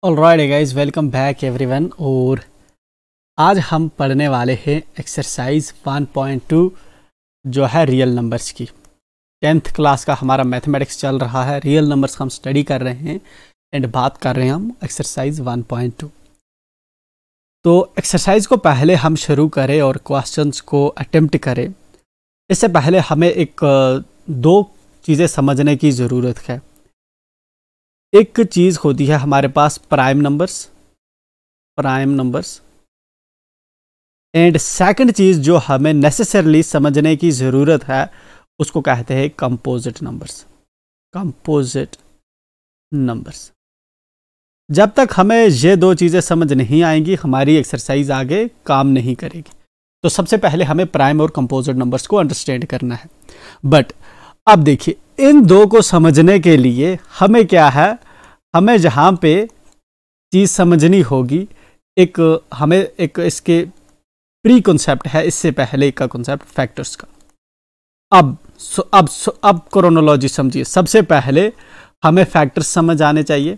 Alright guys, welcome back everyone. और आज हम पढ़ने वाले हैं एक्सरसाइज 1.2 जो है रियल नंबर्स की। 10th क्लास का हमारा मैथमेटिक्स चल रहा है, रियल नंबर्स हम स्टडी कर रहे हैं एंड बात कर रहे हैं हम एक्सरसाइज 1.2। तो एक्सरसाइज को पहले हम शुरू करें और क्वेश्चंस को अटेम्प्ट करें, इससे पहले हमें दो चीज़ें समझने की ज़रूरत है। एक चीज़ होती है हमारे पास प्राइम नंबर्स एंड सेकंड चीज़ जो हमें नेसेसरली समझने की ज़रूरत है उसको कहते हैं कंपोजिट नंबर्स। जब तक हमें ये दो चीज़ें समझ नहीं आएंगी हमारी एक्सरसाइज आगे काम नहीं करेगी। तो सबसे पहले हमें प्राइम और कंपोजिट नंबर्स को अंडरस्टैंड करना है। बट अब देखिए, इन दो को समझने के लिए हमें क्या है, हमें जहाँ पे चीज़ समझनी होगी, हमें एक इसके प्री कॉन्सेप्ट है, इससे पहले का कॉन्सेप्ट फैक्टर्स का। अब क्रोनोलॉजी समझिए। सबसे पहले हमें फैक्टर्स समझ आने चाहिए,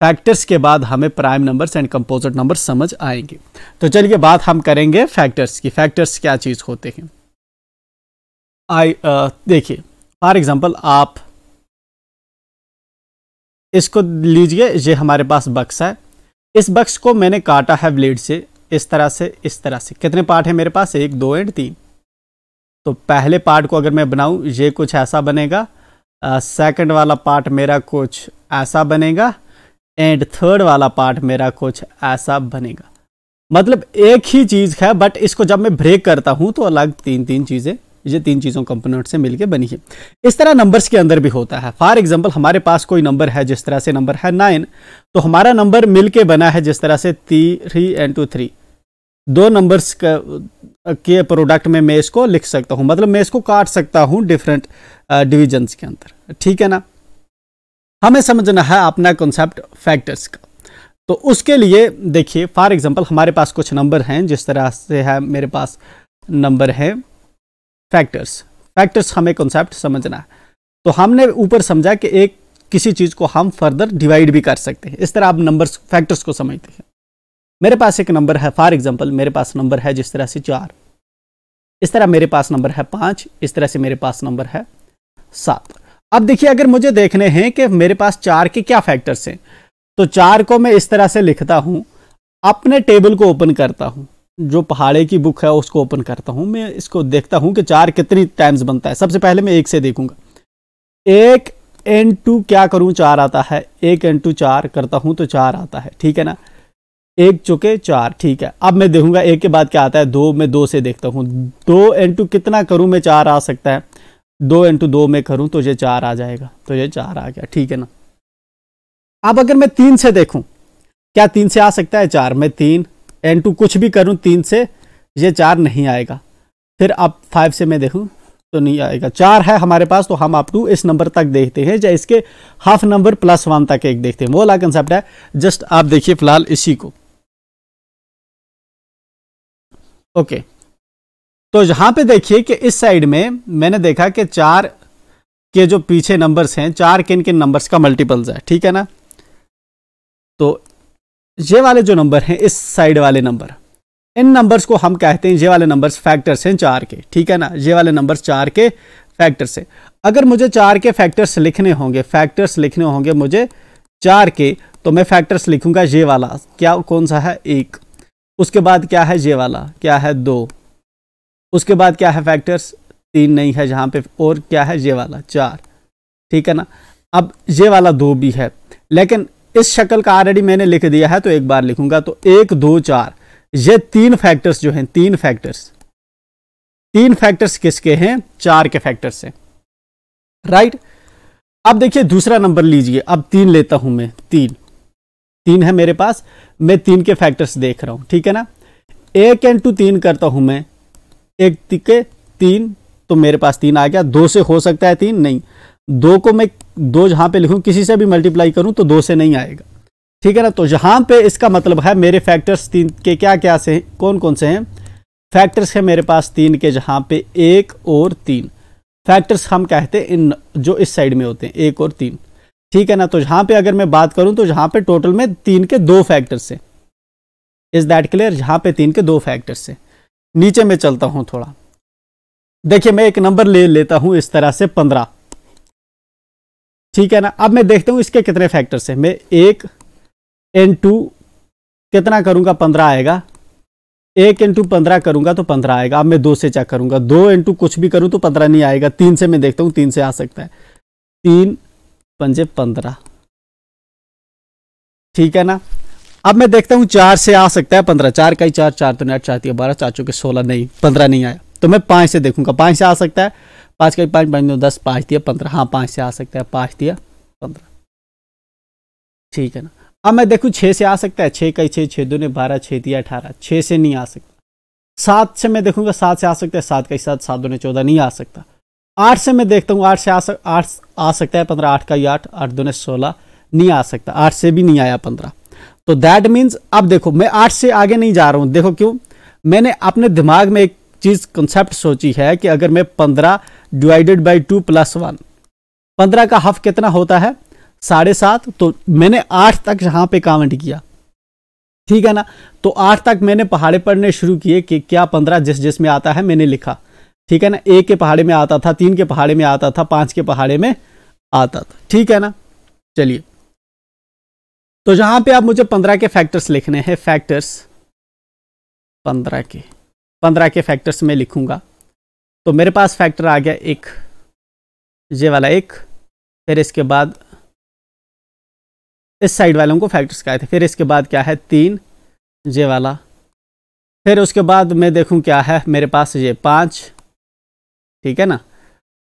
फैक्टर्स के बाद हमें prime numbers and composite numbers समझ आएंगे। तो चलिए बात हम करेंगे फैक्टर्स की। फैक्टर्स क्या चीज़ होते हैं? देखिए, फॉर एग्जांपल आप इसको लीजिए, ये हमारे पास बक्स है। इस बक्स को मैंने काटा है ब्लेड से, इस तरह से। कितने पार्ट है मेरे पास? 1, 2 एंड 3। तो पहले पार्ट को अगर मैं बनाऊं, ये कुछ ऐसा बनेगा। सेकंड वाला पार्ट मेरा कुछ ऐसा बनेगा एंड थर्ड वाला पार्ट मेरा कुछ ऐसा बनेगा। मतलब एक ही चीज़ है, बट इसको जब मैं ब्रेक करता हूं तो अलग तीन चीज़ें, ये 3 चीज़ों कंपोनेंट से मिलके बनी है। इस तरह नंबर्स के अंदर भी होता है। फॉर एग्जांपल हमारे पास कोई नंबर है, जिस तरह से नंबर है 9, तो हमारा नंबर मिलके बना है जिस तरह से 3 into 3। दो नंबर्स के प्रोडक्ट में मैं इसको लिख सकता हूं, मतलब मैं इसको काट सकता हूं डिफरेंट डिविजन्स के अंदर। ठीक है ना? हमें समझना है अपना कॉन्सेप्ट फैक्टर्स का। तो उसके लिए देखिए, फॉर एग्जांपल हमारे पास कुछ नंबर हैं, जिस तरह से है मेरे पास नंबर है फैक्टर्स हमें कॉन्सेप्ट समझना है। तो हमने ऊपर समझा कि किसी चीज़ को हम फर्दर डिवाइड भी कर सकते हैं। इस तरह आप नंबर्स फैक्टर्स को समझते हैं। मेरे पास एक नंबर है, फॉर एग्जांपल मेरे पास नंबर है जिस तरह से 4, इस तरह मेरे पास नंबर है 5, इस तरह से मेरे पास नंबर है 7। अब देखिए, अगर मुझे देखने हैं कि मेरे पास 4 के क्या फैक्टर्स हैं, तो 4 को मैं इस तरह से लिखता हूं। अपने टेबल को ओपन करता हूं, जो पहाड़े की बुक है उसको ओपन करता हूं। मैं इसको देखता हूं कि 4 कितनी टाइम्स बनता है। सबसे पहले मैं 1 से देखूंगा। 1 into क्या करूं? 4 आता है। 1 into 4 करता हूं तो 4 आता है। ठीक है ना? 1 चौके 4। ठीक है, अब मैं देखूंगा 1 के बाद क्या आता है? 2। मैं 2 से देखता हूं। 2 into कितना करूं मैं? 4 आ सकता है। 2 into 2 में करूं तो ये 4 आ जाएगा, तो ये 4 आ गया। ठीक है ना? अब अगर मैं 3 से देखूं, क्या 3 से आ सकता है 4? मैं 3 into कुछ भी करूं 3 से, ये 4 नहीं आएगा। फिर अब 5 से मैं देखूं तो नहीं आएगा। 4 है हमारे पास, तो हम अप टू इस नंबर तक देखते हैं, या इसके हाफ नंबर +1 तक एक देखते हैं। वो वाला कंसेप्ट है। जस्ट आप देखिए फिलहाल इसी को। ओके, तो यहां पे देखिए कि इस साइड में मैंने देखा कि 4 के जो पीछे नंबर्स हैं, 4 किन किन नंबर्स का मल्टीपल्स है। ठीक है ना? तो ये वाले जो नंबर हैं, इस साइड वाले नंबर, इन नंबर्स को हम कहते हैं, ये वाले नंबर्स फैक्टर्स हैं 4 के। ठीक है ना? ये वाले नंबर्स 4 के फैक्टर्स हैं। अगर मुझे 4 के फैक्टर्स लिखने होंगे मुझे 4 के, तो मैं फैक्टर्स लिखूंगा ये वाला। क्या, कौन सा है? 1। उसके बाद क्या है? ये वाला। क्या है? 2। उसके बाद क्या है फैक्टर्स? 3 नहीं है जहां पे, और क्या है? ये वाला 4। ठीक है ना? अब ये वाला 2 भी है, लेकिन इस शक्ल का ऑलरेडी मैंने लिख दिया है, तो एक बार लिखूंगा। तो 1, 2, 4, ये 3 फैक्टर्स जो हैं, 3 फैक्टर्स किसके हैं? 4 के फैक्टर्स हैं। राइट? अब देखिए दूसरा नंबर लीजिए। अब 3 लेता हूं मैं। 3 है मेरे पास, मैं 3 के फैक्टर्स देख रहा हूं। ठीक है ना? 1 into 3 करता हूं मैं। 1 के 3, तो मेरे पास 3 आ गया। 2 से हो सकता है 3? नहीं। 2 को मैं 2 जहां पे लिखूं, किसी से भी मल्टीप्लाई करूं तो 2 से नहीं आएगा। ठीक है ना? तो यहां पे इसका मतलब है मेरे फैक्टर्स 3 के क्या से हैं, कौन से हैं? फैक्टर्स है मेरे पास 3 के, जहां पे 1 और 3 फैक्टर्स हम कहते हैं इन जो इस साइड में होते हैं, 1 और 3। ठीक है ना। तो यहां पे अगर मैं बात करूं तो यहां पे टोटल में 3 के 2 फैक्टर्स है। Is that clear? यहां पे 3 के 2 फैक्टर्स है। नीचे में चलता हूं थोड़ा, देखिए मैं एक नंबर ले लेता हूं इस तरह से 15, ठीक है ना। अब मैं देखता हूं इसके कितने फैक्टर्स हैं। मैं 1 इंटू कितना करूंगा, 15 आएगा। 1 इंटू 15 करूंगा तो 15 आएगा। अब मैं 2 से चेक करूंगा, 2 इंटू कुछ भी करूं तो 15 नहीं आएगा। 3 से मैं देखता हूं, 3 से आ सकता है। 3 पंजे 15, ठीक है ना। अब मैं देखता हूं 4 से आ सकता है 15, 4 का ही 4, 4 तो 8, 4 दिया 12, 4 चौके 16, नहीं 15 नहीं आया। तो मैं 5 से देखूंगा, 5 से आ सकता है। 5 का ही 5, 5 10, 5 दिया 15, हाँ 5 से आ सकता है, 5 दिया 15, ठीक है ना। अब मैं देखूं 6 से आ सकता है, 6 का ही 6, 6 दूने 12, 6 दिया 18, 6 से नहीं आ सकता। 7 से मैं देखूंगा, 7 से आ सकता है, 7 का ही 7, 7 दूने 14, नहीं आ सकता। 8 से मैं देखता हूँ, 8 से आ सकता है 15, 8 का ही 8, 8 दूने 16, नहीं आ सकता। 8 से भी नहीं आया 15। तो दैट मीन्स अब देखो मैं 8 से आगे नहीं जा रहा हूं। देखो क्यों, मैंने अपने दिमाग में एक चीज कंसेप्ट सोची है कि अगर मैं 15 डिवाइडेड बाई 2 प्लस 1, 15 का हाफ कितना होता है 7.5, तो मैंने 8 तक यहां पे काउंट किया, ठीक है ना। तो 8 तक मैंने पहाड़े पढ़ने शुरू किए कि क्या 15 जिस जिस में आता है मैंने लिखा, ठीक है ना। 1 के पहाड़े में आता था, 3 के पहाड़े में आता था, 5 के पहाड़े में आता था, ठीक है ना। चलिए, तो यहां पे अब मुझे 15 के फैक्टर्स लिखने हैं। फैक्टर्स 15 के फैक्टर्स में लिखूंगा। तो मेरे पास फैक्टर आ गया 1, ये वाला 1, फिर इसके बाद इस साइड वालों को फैक्टर्स कहे थे। फिर इसके बाद क्या है 3, ये वाला। फिर उसके बाद मैं देखूं क्या है मेरे पास, ये 5, ठीक है ना।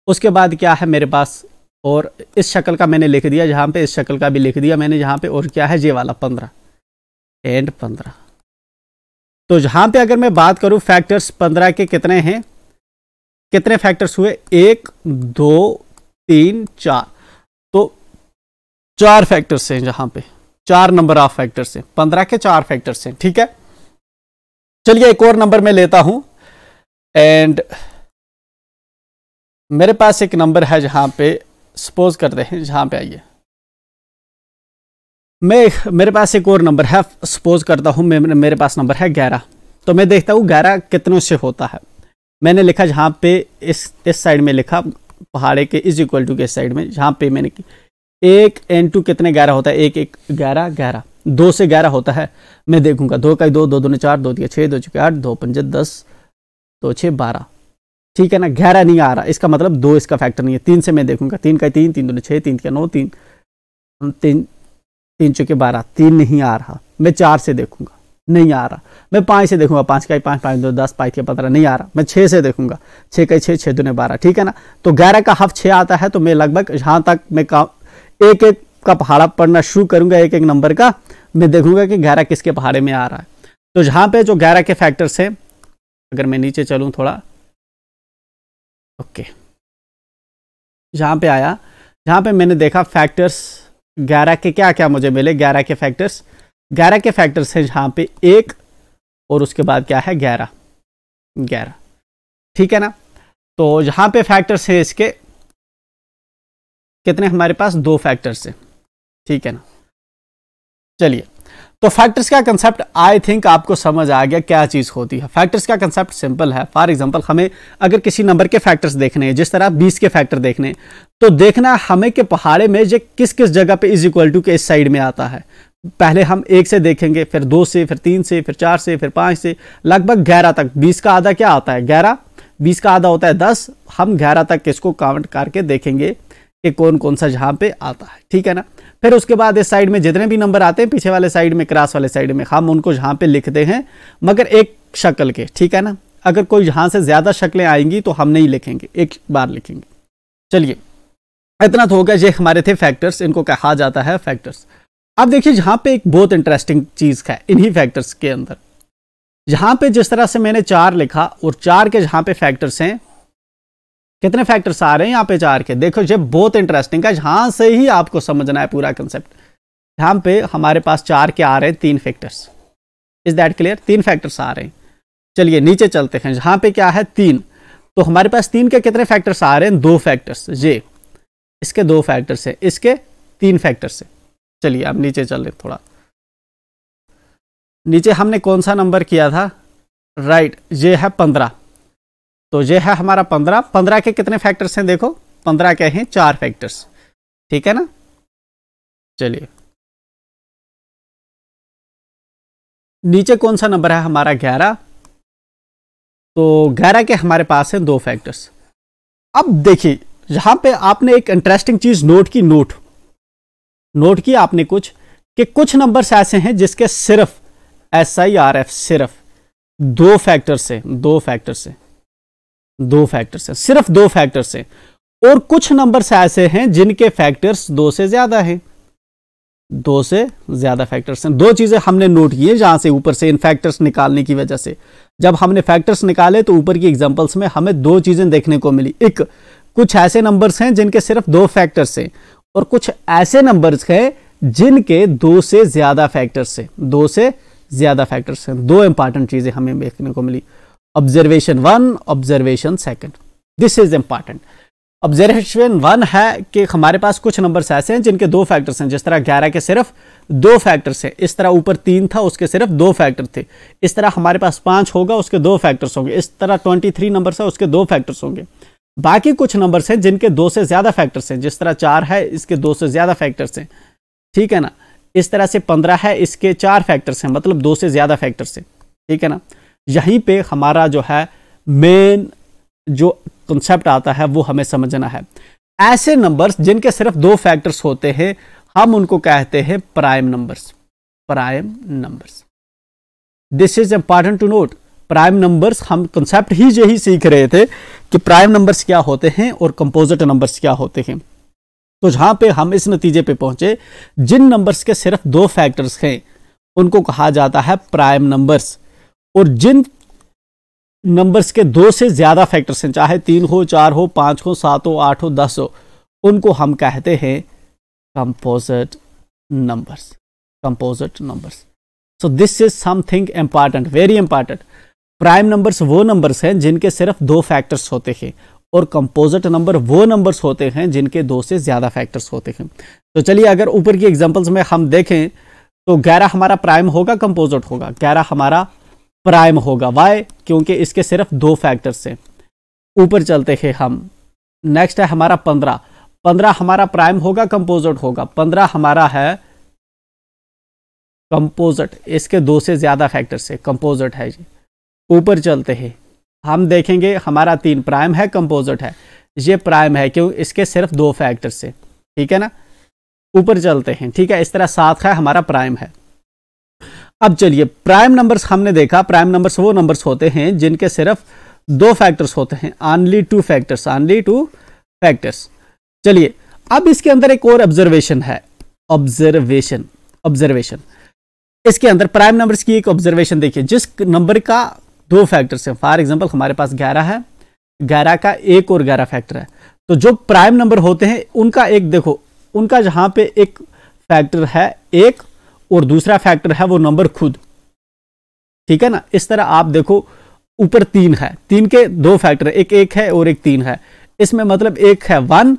उसके बाद क्या है मेरे पास, और इस शक्ल का मैंने लिख दिया जहां पे, इस शक्ल का भी लिख दिया मैंने जहां पे, और क्या है ये वाला 15 एंड 15। तो जहां पे अगर मैं बात करूं फैक्टर्स 15 के कितने हैं, कितने फैक्टर्स हुए, 1 2 3 4, तो 4 फैक्टर्स हैं। जहां पे 4 नंबर ऑफ फैक्टर्स हैं, 15 के 4 फैक्टर्स हैं, ठीक है। चलिए एक और नंबर मैं लेता हूं, एंड मेरे पास एक नंबर है जहां पे, सपोज करते हैं जहां पे, आइए मेरे पास एक और नंबर है, सपोज करता हूं मेरे पास नंबर है 11। तो मैं देखता हूं 11 कितनों से होता है। मैंने लिखा जहां पे इस साइड में लिखा पहाड़े के इज इक्वल टू के साइड में, जहां पे मैंने 1 इंटू कितने 11 होता है, 1 1 11 11, 2 से 11 होता है। मैं देखूंगा 2 का 2, 2 दूने 4, 2 दिया 6, 2 चुके 8, 2 पंजे 10, 2 6 12, ठीक है ना। 11 नहीं आ रहा, इसका मतलब 2 इसका फैक्टर नहीं है। 3 से मैं देखूंगा, 3 का 3, 3 दूने 6, 3 का 9, 3 चुके 12, 3 नहीं आ रहा। मैं 4 से देखूंगा, नहीं आ रहा। मैं 5 से देखूंगा, 5 का 5, 5 2 10, 5 के 15, नहीं आ रहा। मैं 6 से देखूंगा, 6 का 6, 6 दूने 12, ठीक है ना। तो 11 का हाफ 6 आता है। तो मैं लगभग यहां तक मैं एक एक का पहाड़ा पढ़ना शुरू करूंगा, एक एक नंबर का मैं देखूंगा कि 11 किसके पहाड़े में आ रहा है। तो यहां पे जो 11 के फैक्टर्स हैं, अगर मैं नीचे चलूं थोड़ा, ओके, यहां पे आया, जहां पे मैंने देखा फैक्टर्स 11 के क्या क्या मुझे मिले। 11 के फैक्टर्स हैं जहां पे 1 और उसके बाद क्या है 11, ठीक है ना। तो यहां पे फैक्टर्स है इसके कितने, हमारे पास 2 फैक्टर्स हैं, ठीक है ना। चलिए, तो फैक्टर्स का कंसेप्ट आई थिंक आपको समझ आ गया क्या चीज होती है। फैक्टर्स का कंसेप्ट सिंपल है। फॉर एग्जांपल हमें अगर किसी नंबर के फैक्टर्स देखने हैं, जिस तरह 20 के फैक्टर देखने हैं, तो देखना हमें कि पहाड़े में ये किस किस जगह पे इज इक्वल टू के इस साइड में आता है। पहले हम 1 से देखेंगे, फिर 2 से, फिर 3 से, फिर 4 से, फिर 5 से, लगभग 11 तक। 20 का आधा क्या आता है 11, 20 का आधा होता है 10। हम 11 तक इसको काउंट करके देखेंगे कि कौन कौन सा जहां पे आता है, ठीक है ना। फिर उसके बाद इस साइड में जितने भी नंबर आते हैं, पीछे वाले साइड में, क्रॉस वाले साइड में, हम उनको जहां पे लिखते हैं, मगर एक शक्ल के, ठीक है ना। अगर कोई जहां से ज्यादा शक्लें आएंगी तो हम नहीं लिखेंगे, एक बार लिखेंगे। चलिए, इतना तो हो गया। ये हमारे थे फैक्टर्स, इनको कहा जाता है फैक्टर्स। अब देखिए जहां पे एक बहुत इंटरेस्टिंग चीज है इन्हीं फैक्टर्स के अंदर, जहां पे जिस तरह से मैंने 4 लिखा, और 4 के जहां पे फैक्टर्स हैं, कितने फैक्टर्स आ रहे हैं यहाँ पे 4 के, देखो ये बहुत इंटरेस्टिंग है। यहां से ही आपको समझना है पूरा कंसेप्ट। यहां पे हमारे पास 4 के आ रहे हैं 3 factors. Is that clear? 3 factors आ रहे हैं। चलिए नीचे चलते हैं। जहां पे क्या है 3, तो हमारे पास 3 के कितने फैक्टर्स आ रहे हैं, 2 फैक्टर्स। ये इसके 2 फैक्टर्स है, इसके 3 फैक्टर से। चलिए अब नीचे चल रहे थोड़ा, नीचे हमने कौन सा नंबर किया था, राइट, ये है 15। तो ये है हमारा 15। 15 के कितने फैक्टर्स हैं, देखो 15 के हैं 4 फैक्टर्स, ठीक है ना। चलिए नीचे कौन सा नंबर है हमारा 11। तो 11 के हमारे पास हैं 2 फैक्टर्स। अब देखिए यहां पे आपने एक इंटरेस्टिंग चीज नोट की आपने कुछ, कि कुछ नंबर्स ऐसे हैं जिसके सिर्फ SIRF सिर्फ 2 फैक्टर से, सिर्फ 2 फैक्टर से, और कुछ नंबर्स ऐसे हैं जिनके फैक्टर्स 2 से ज्यादा हैं, 2 से ज्यादा फैक्टर्स हैं। 2 चीजें हमने नोट की है जहां से ऊपर से इन फैक्टर्स निकालने की वजह से, जब हमने फैक्टर्स निकाले तो ऊपर की एग्जांपल्स में हमें 2 चीजें देखने को मिली। एक, कुछ ऐसे नंबर्स हैं जिनके सिर्फ 2 फैक्टर्स हैं, और कुछ ऐसे नंबर्स हैं जिनके 2 से ज्यादा फैक्टर्स हैं, 2 से ज्यादा फैक्टर्स हैं। 2 इंपॉर्टेंट चीजें हमें देखने को मिली, observation 1, observation 2। This is important. Observation 1 है कि हमारे पास कुछ नंबर्स ऐसे हैं जिनके 2 फैक्टर्स हैं, जिस तरह 11 के सिर्फ 2 फैक्टर्स हैं, इस तरह ऊपर 3 था उसके सिर्फ 2 फैक्टर थे, इस तरह हमारे पास 5 होगा उसके 2 फैक्टर्स होंगे, इस तरह 23 नंबर्स है उसके 2 फैक्टर्स होंगे। बाकी कुछ नंबर्स हैं जिनके 2 से ज्यादा फैक्टर्स हैं, जिस तरह 4 है इसके 2 से ज्यादा फैक्टर्स हैं, ठीक है ना। इस तरह से 15 है इसके 4 फैक्टर्स हैं, मतलब 2 से ज्यादा फैक्टर्स हैं, ठीक है ना। यहीं पे हमारा जो है मेन जो कॉन्सेप्ट आता है वो हमें समझना है। ऐसे नंबर्स जिनके सिर्फ 2 फैक्टर्स होते हैं हम उनको कहते हैं prime numbers. This is important to note. Prime numbers, हम कॉन्सेप्ट ही यही सीख रहे थे कि प्राइम नंबर्स क्या होते हैं और कंपोजिट नंबर्स क्या होते हैं। तो जहां पे हम इस नतीजे पे पहुंचे, जिन नंबर्स के सिर्फ 2 फैक्टर्स हैं उनको कहा जाता है प्राइम नंबर्स, और जिन नंबर्स के 2 से ज्यादा फैक्टर्स हैं, चाहे 3 हो, 4 हो, 5 हो, 7 हो, 8 हो, 10 हो, उनको हम कहते हैं composite numbers. So this is something important, very important. Prime numbers वो नंबर्स हैं जिनके सिर्फ 2 फैक्टर्स होते हैं, और कंपोजिट नंबर वो नंबर्स होते हैं जिनके 2 से ज्यादा फैक्टर्स होते हैं। तो चलिए अगर ऊपर की एग्जांपल्स में हम देखें तो 11 हमारा प्राइम होगा, कंपोजिट होगा। 11 हमारा प्राइम होगा, वाई? क्योंकि इसके सिर्फ 2 फैक्टर्स हैं। ऊपर चलते हैं हम, नेक्स्ट है हमारा 15। 15 हमारा प्राइम होगा, कंपोजिट होगा। 15 हमारा है कंपोजिट, इसके 2 से ज्यादा फैक्टर्स है, कंपोजिट है जी। ऊपर चलते हैं, हम देखेंगे हमारा 3 प्राइम है, कंपोजिट है। ये प्राइम है क्यों? इसके सिर्फ 2 फैक्टर्स से, ठीक है ना। ऊपर चलते हैं, ठीक है। इस तरह 7 है हमारा प्राइम है। अब चलिए प्राइम नंबर्स हमने देखा, प्राइम नंबर्स वो नंबर्स होते हैं जिनके सिर्फ 2 फैक्टर्स होते हैं, ओनली 2 फैक्टर्स। चलिए अब इसके अंदर एक और ऑब्जर्वेशन है, ऑब्जर्वेशन। इसके अंदर प्राइम नंबर्स की एक ऑब्जर्वेशन देखिए, जिस नंबर का 2 फैक्टर्स हैं, फॉर एग्जांपल हमारे पास 11 है, 11 का 1 और 11 फैक्टर है, तो जो प्राइम नंबर होते हैं उनका एक देखो, उनका जहां पे एक फैक्टर है 1 और दूसरा फैक्टर है वो नंबर खुद, ठीक है ना। इस तरह आप देखो ऊपर 3 है, 3 के 2 फैक्टर, एक 1 है और एक 3 है, इसमें मतलब एक है 1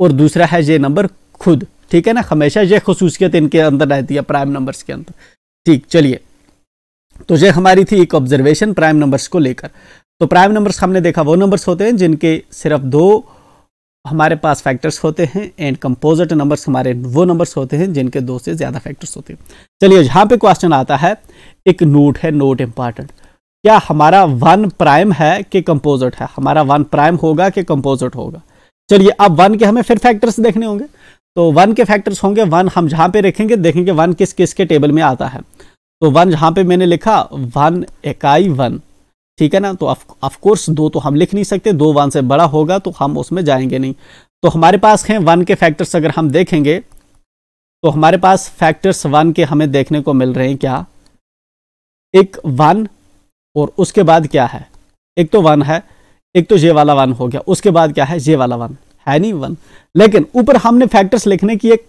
और दूसरा है ये नंबर खुद, ठीक है ना। हमेशा ये खुसूसियत इनके अंदर रहती है प्राइम नंबर्स के अंदर, ठीक। चलिए तो ये हमारी थी एक ऑब्जर्वेशन प्राइम नंबर्स को लेकर। तो प्राइम नंबर्स हमने देखा वो नंबर्स होते हैं जिनके सिर्फ 2 हमारे पास फैक्टर्स होते हैं, एंड कंपोजिट नंबर्स हमारे वो नंबर्स होते हैं जिनके 2 से ज्यादा फैक्टर्स होते हैं। चलिए यहां पे क्वेश्चन आता है, एक नोट है, नोट इंपॉर्टेंट। क्या हमारा 1 प्राइम है कि कंपोजिट है? हमारा 1 प्राइम होगा कि कंपोजिट होगा? चलिए अब 1 के हमें फिर फैक्टर्स देखने होंगे, तो 1 के फैक्टर्स होंगे 1, हम जहां पे रखेंगे देखेंगे 1 किस किस के टेबल में आता है। तो 1 जहां पे मैंने लिखा 1 इकाई 1, ठीक है ना। तो ऑफ कोर्स 2 तो हम लिख नहीं सकते, 2 1 से बड़ा होगा तो हम उसमें जाएंगे नहीं। तो हमारे पास हैं 1 के फैक्टर्स, अगर हम देखेंगे तो हमारे पास फैक्टर्स 1 के हमें देखने को मिल रहे हैं, क्या? एक 1 और उसके बाद क्या है? एक तो 1 है, एक तो ये वाला 1 हो गया, उसके बाद क्या है? ये वाला 1 है नहीं 1। लेकिन ऊपर हमने फैक्टर्स लिखने की एक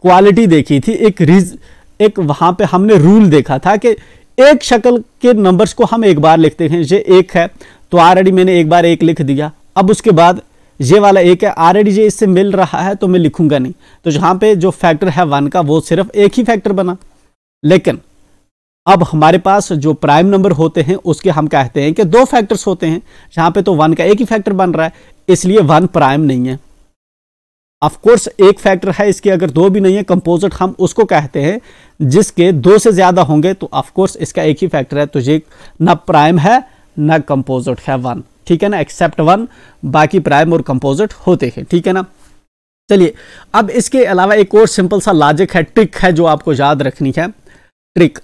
क्वालिटी देखी थी, एक वहां पे हमने रूल देखा था कि एक शक्ल के नंबर्स को हम एक बार लिखते हैं। ये 1 है तो ऑलरेडी मैंने एक बार 1 लिख दिया, अब उसके बाद ये वाला एक है, ऑलरेडी ये इससे मिल रहा है तो मैं लिखूंगा नहीं। तो जहां पे जो फैक्टर है 1 का वो सिर्फ एक ही फैक्टर बना। लेकिन अब हमारे पास जो प्राइम नंबर होते हैं उसके हम कहते हैं कि 2 फैक्टर्स होते हैं, जहां पे तो 1 का एक ही फैक्टर बन रहा है, इसलिए 1 प्राइम नहीं है। ऑफ कोर्स एक फैक्टर है इसके, अगर 2 भी नहीं है, कंपोजिट हम उसको कहते हैं जिसके 2 से ज्यादा होंगे, तो ऑफ कोर्स इसका एक ही फैक्टर है, तो ये ना प्राइम है ना कंपोजिट है 1, ठीक है ना, एक्सेप्ट 1, बाकी प्राइम और कंपोजिट होते हैं, ठीक है ना। चलिए अब इसके अलावा एक और सिंपल सा लॉजिक है, ट्रिक है जो आपको याद रखनी है। ट्रिक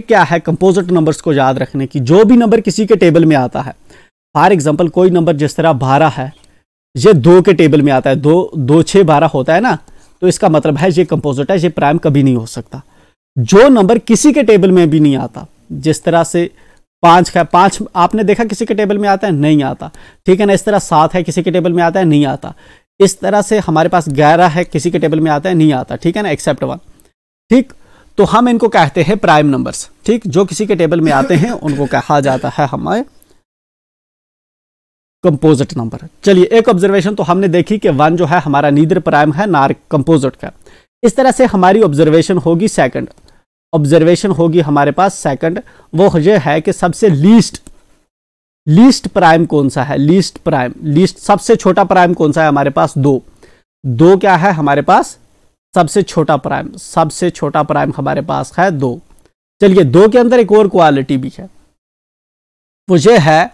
क्या है कंपोजिट नंबर्स को याद रखने की? जो भी नंबर किसी के टेबल में आता है, फॉर एग्जांपल कोई नंबर जिस तरह 12 है, ये 2 के टेबल में आता है, 2 6 12 होता है ना, तो इसका मतलब है ये कंपोजिट है, ये प्राइम कभी नहीं हो सकता। जो नंबर किसी के टेबल में भी नहीं आता, जिस तरह से 5 है, 5 आपने देखा किसी के टेबल में आता है, नहीं आता, ठीक है ना। इस तरह 7 है, किसी के टेबल में आता है, नहीं आता। इस तरह से हमारे पास 11 है, किसी के टेबल में आता है, नहीं आता, ठीक है ना, एक्सेप्ट 1, ठीक। तो हम इनको कहते हैं प्राइम नंबर्स, ठीक। जो किसी के टेबल में आते हैं उनको कहा जाता है हमारे कंपोजिट नंबर। चलिए एक ऑब्जर्वेशन तो हमने देखी कि 1 जो है हमारा नीदर प्राइम है ना कंपोजिट का। इस तरह से हमारी ऑब्जर्वेशन होगी सेकंड, ऑब्जर्वेशन होगी हमारे पास सेकंड, वो ये है कि सबसे लीस्ट प्राइम कौन सा है? लीस्ट प्राइम, लीस्ट सबसे छोटा प्राइम कौन सा है हमारे पास? 2 क्या है हमारे पास? सबसे छोटा प्राइम, सबसे छोटा प्राइम हमारे पास है 2। चलिए 2 के अंदर एक और क्वालिटी भी है, वो ये है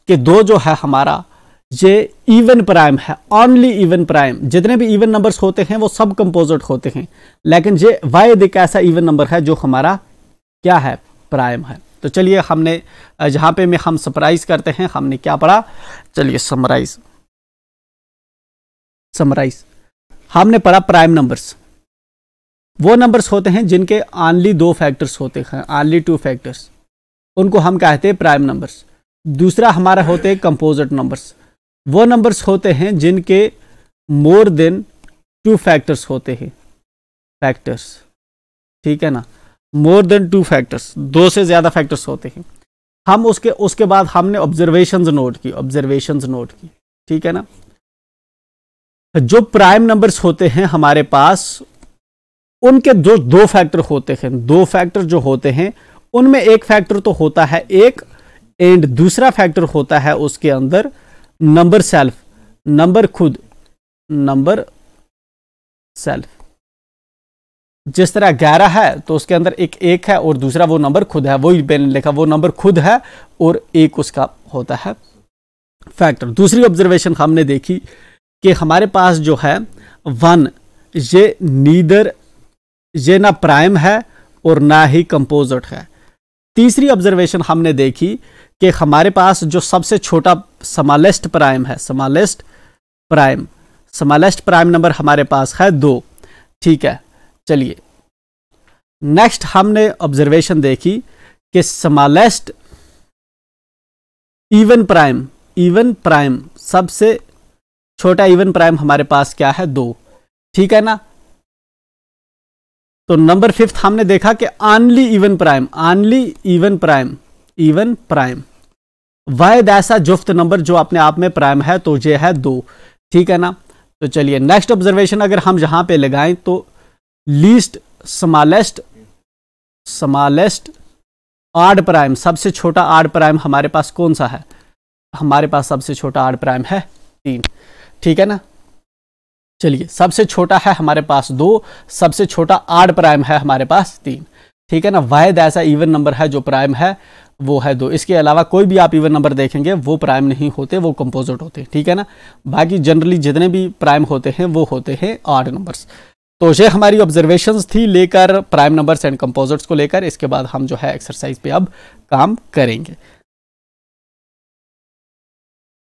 कि 2 जो है हमारा ये इवन प्राइम है, ओनली इवन प्राइम। जितने भी इवन नंबर्स होते हैं वो सब कंपोजिट होते हैं, लेकिन ये वाहिद एक ऐसा इवन नंबर है जो हमारा क्या है? प्राइम है। तो चलिए हमने जहां पे में हम समराइज करते हैं, हमने क्या पढ़ा? चलिए समराइज हमने पढ़ा प्राइम नंबर्स वो नंबर्स होते हैं जिनके ओनली 2 फैक्टर्स होते हैं, ओनली 2 फैक्टर्स, उनको हम कहते हैं प्राइम नंबर्स। दूसरा हमारा होते हैं कंपोजिट नंबर्स, वो नंबर्स होते हैं जिनके मोर देन 2 फैक्टर्स होते हैं, फैक्टर्स, ठीक है ना, मोर देन 2 फैक्टर्स, 2 से ज्यादा फैक्टर्स होते हैं। हम उसके बाद हमने ऑब्जर्वेशंस नोट की, ठीक है ना। जो प्राइम नंबर्स होते हैं हमारे पास, उनके जो 2 फैक्टर होते हैं, 2 फैक्टर जो होते हैं उनमें एक फैक्टर तो होता है 1, एंड दूसरा फैक्टर होता है उसके अंदर नंबर सेल्फ, नंबर खुद, नंबर सेल्फ। जिस तरह 11 है तो उसके अंदर एक है और दूसरा वो नंबर खुद है, वही मैंने लिखा, वो नंबर खुद है और एक उसका होता है फैक्टर। दूसरी ऑब्जर्वेशन हमने देखी कि हमारे पास जो है 1, ये ना प्राइम है और ना ही कंपोजिट है। तीसरी ऑब्जर्वेशन हमने देखी कि हमारे पास जो सबसे छोटा स्मॉलेस्ट प्राइम है, स्मॉलेस्ट प्राइम नंबर हमारे पास है 2, ठीक है। चलिए नेक्स्ट हमने ऑब्जर्वेशन देखी कि स्मॉलेस्ट इवन प्राइम सबसे छोटा इवन प्राइम हमारे पास क्या है? 2, ठीक है ना। तो नंबर 5 हमने देखा कि ओनली इवन प्राइम, वाहिद ऐसा जुफ्त नंबर जो अपने आप में प्राइम है, तो ये है 2, ठीक है ना। तो चलिए नेक्स्ट ऑब्जर्वेशन अगर हम यहां पे लगाएं तो लीस्ट स्मॉलेस्ट ऑड प्राइम, सबसे छोटा ऑड प्राइम हमारे पास कौन सा है? हमारे पास सबसे छोटा ऑड प्राइम है 3, ठीक है ना। चलिए सबसे छोटा है हमारे पास 2, सबसे छोटा ऑड प्राइम है हमारे पास 3, ठीक है ना। वाहिद ऐसा इवन नंबर है जो प्राइम है वो है 2। इसके अलावा कोई भी आप इवन नंबर देखेंगे वो प्राइम नहीं होते, वो कंपोजिट होते हैं, ठीक है ना। बाकी जनरली जितने भी प्राइम होते हैं वो होते हैं ऑड नंबर्स। तो ये हमारी ऑब्जर्वेशंस थी लेकर प्राइम नंबर्स एंड कंपोजिट्स को लेकर। इसके बाद हम जो है एक्सरसाइज पे अब काम करेंगे।